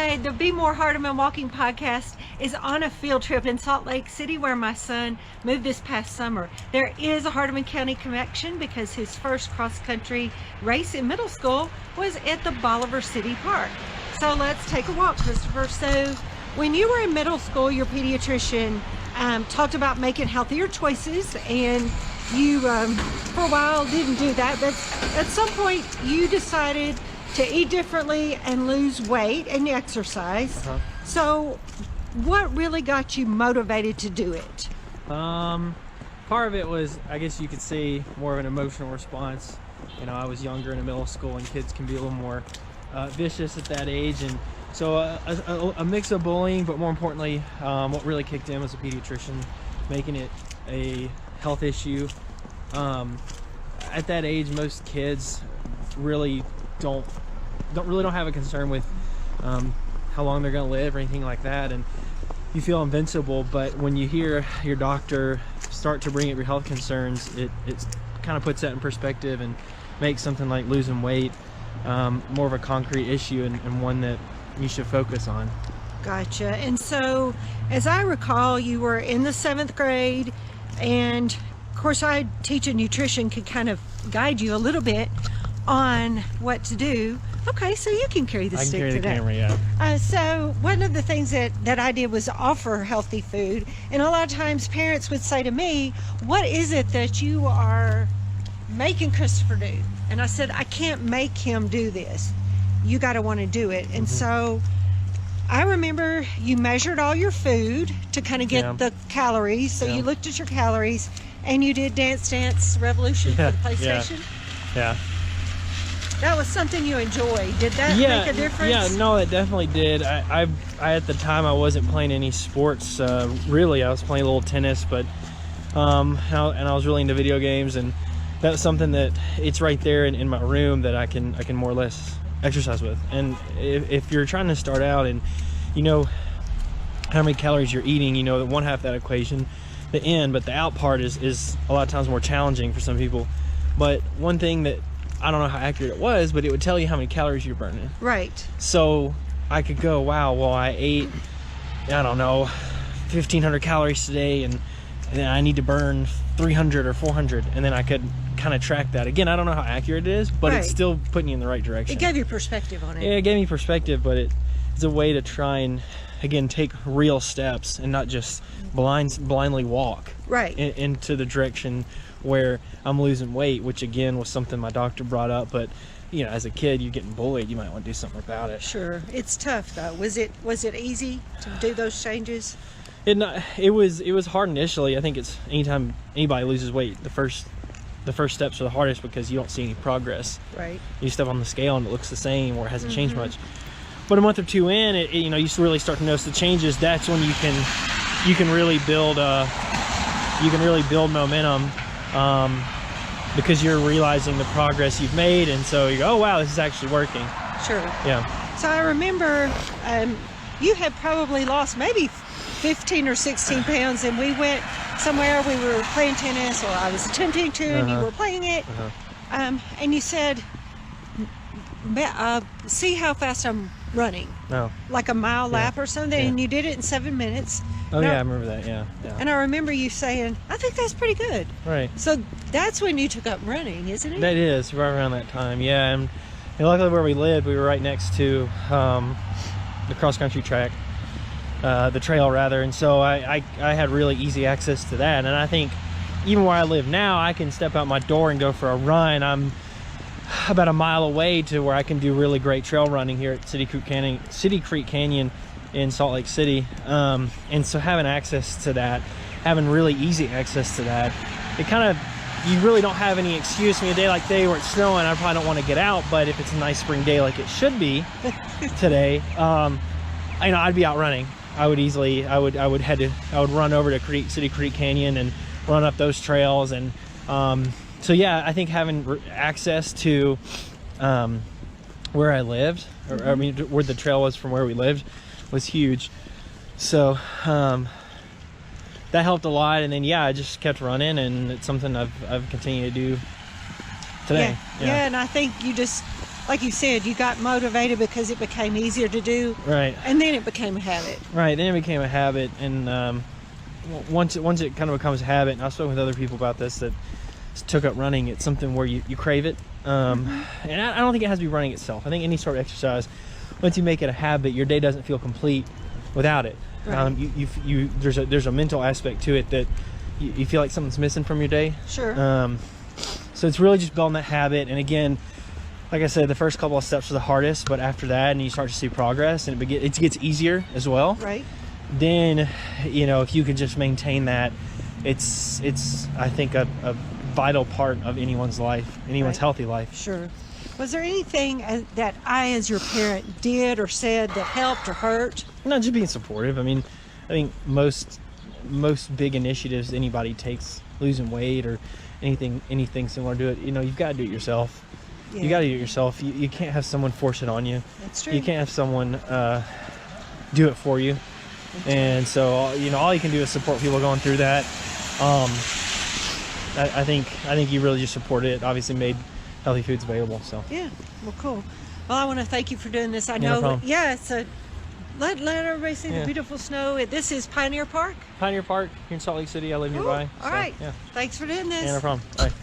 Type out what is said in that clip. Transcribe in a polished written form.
Hi, the Be More Hardeman Walking Podcast is on a field trip in Salt Lake City where my son moved this past summer. There is a Hardeman County connection because his first cross-country race in middle school was at the Bolivar City Park. So let's take a walk, Christopher. So when you were in middle school, your pediatrician talked about making healthier choices, and you for a while didn't do that, but at some point you decided to eat differently and lose weight and exercise. So what really got you motivated to do it? Part of it was, I guess you could say, more of an emotional response. You know, I was younger in middle school, and kids can be a little more vicious at that age, and so a mix of bullying, but more importantly, what really kicked in was a pediatrician making it a health issue. At that age, most kids really don't have a concern with how long they're going to live or anything like that, and you feel invincible. But when you hear your doctor start to bring up your health concerns, it kind of puts that in perspective and makes something like losing weight more of a concrete issue and one that you should focus on. Gotcha. And so, as I recall, you were in the 7th grade, and of course I teaching nutrition could kind of guide you a little bit on what to do. Okay, so you can carry the stick today. I can carry the camera, yeah. So one of the things that I did was offer healthy food, and a lot of times parents would say to me, what is it that you are making Christopher do? And I said, I can't make him do this. You got to want to do it. And so I remember you measured all your food to kind of get the calories. So you looked at your calories, and you did Dance Revolution for the PlayStation. Yeah. That was something you enjoyed. Did that make a difference? Yeah, no, it definitely did. I at the time I wasn't playing any sports. Really, I was playing a little tennis, but and I was really into video games, and that was something that it's right there in my room that I can more or less exercise with. And if you're trying to start out and you know how many calories you're eating, you know that one half of that equation, the in, but the out part is a lot of times more challenging for some people. But one thing that I don't know how accurate it was, but it would tell you how many calories you're burning. Right. So I could go, wow, well, I ate, I don't know, 1,500 calories today, and I need to burn 300 or 400, and then I could kind of track that. Again, I don't know how accurate it is, but it's still putting you in the right direction. It gave you perspective on it. Yeah, it gave me perspective, but it's a way to try and, again, take real steps and not just blindly walk into the direction where I'm losing weight, which again was something my doctor brought up. But you know, as a kid, you're getting bullied, you might want to do something about it. Sure. It's tough though. Was it easy to do those changes? It was hard initially. I think it's anytime anybody loses weight, the first steps are the hardest because you don't see any progress. Right. You step on the scale and it looks the same or it hasn't changed much. But a month or two in, you know, you really start to notice the changes. That's when you can really build momentum, because you're realizing the progress you've made, and so you go, oh wow, this is actually working. Sure. Yeah. So I remember you had probably lost maybe 15 or 16 pounds, and we went somewhere, we were playing tennis, or I was attempting to, and you were playing it, and you said, see how fast I'm running. Like a mile lap or something, and you did it in 7 minutes. Oh, yeah, I remember that, yeah. And I remember you saying, I think that's pretty good. Right. So that's when you took up running, isn't it? That is, right around that time, yeah. And luckily where we lived, we were right next to the cross-country track, the trail rather, and so I had really easy access to that. And I think even where I live now, I can step out my door and go for a run. I'm about a mile away to where I can do really great trail running here at City Creek Canyon in Salt Lake City, and so having access to that, having really easy access to that, it kind of, you really don't have any excuse. I mean, a day like today where it's snowing, I probably don't want to get out, but if it's a nice spring day like it should be today, I'd be out running. I would run over to City Creek Canyon and run up those trails. And so yeah, I think having access to where I lived, or I mean where the trail was from where we lived, was huge. So that helped a lot. And then yeah, I just kept running, and it's something I've continued to do today. Yeah, and I think you just like you said, you got motivated because it became easier to do, Right. and then it became a habit. Right. Then it became a habit, and once it kind of becomes a habit, and I've spoken with other people about this that took up running. It's something where you crave it, and I don't think it has to be running itself. I think any sort of exercise, once you make it a habit, your day doesn't feel complete without it. Right. There's a mental aspect to it that you feel like something's missing from your day. Sure. So it's really just building that habit. And again, like I said, the first couple of steps are the hardest, but after that, and you start to see progress, and it gets easier as well. Right. Then, if you can just maintain that, it's I think a vital part of anyone's life, anyone's healthy life. Sure. Was there anything that I, as your parent, did or said that helped or hurt? Not just being supportive. I mean, I think most big initiatives anybody takes, losing weight or anything similar to it, you've got to do it yourself. Yeah. You got to do it yourself. You can't have someone force it on you. That's true. You can't have someone do it for you. And so, all you can do is support people going through that. I think you really just supported it. Obviously, made healthy foods available. So yeah, well, cool. Well, I want to thank you for doing this. I no know. problem. Yeah, it's a. Let everybody see the beautiful snow. This is Pioneer Park. Pioneer Park here in Salt Lake City. I live Cool. nearby. All right. Yeah. Thanks for doing this. Yeah, no problem. All right.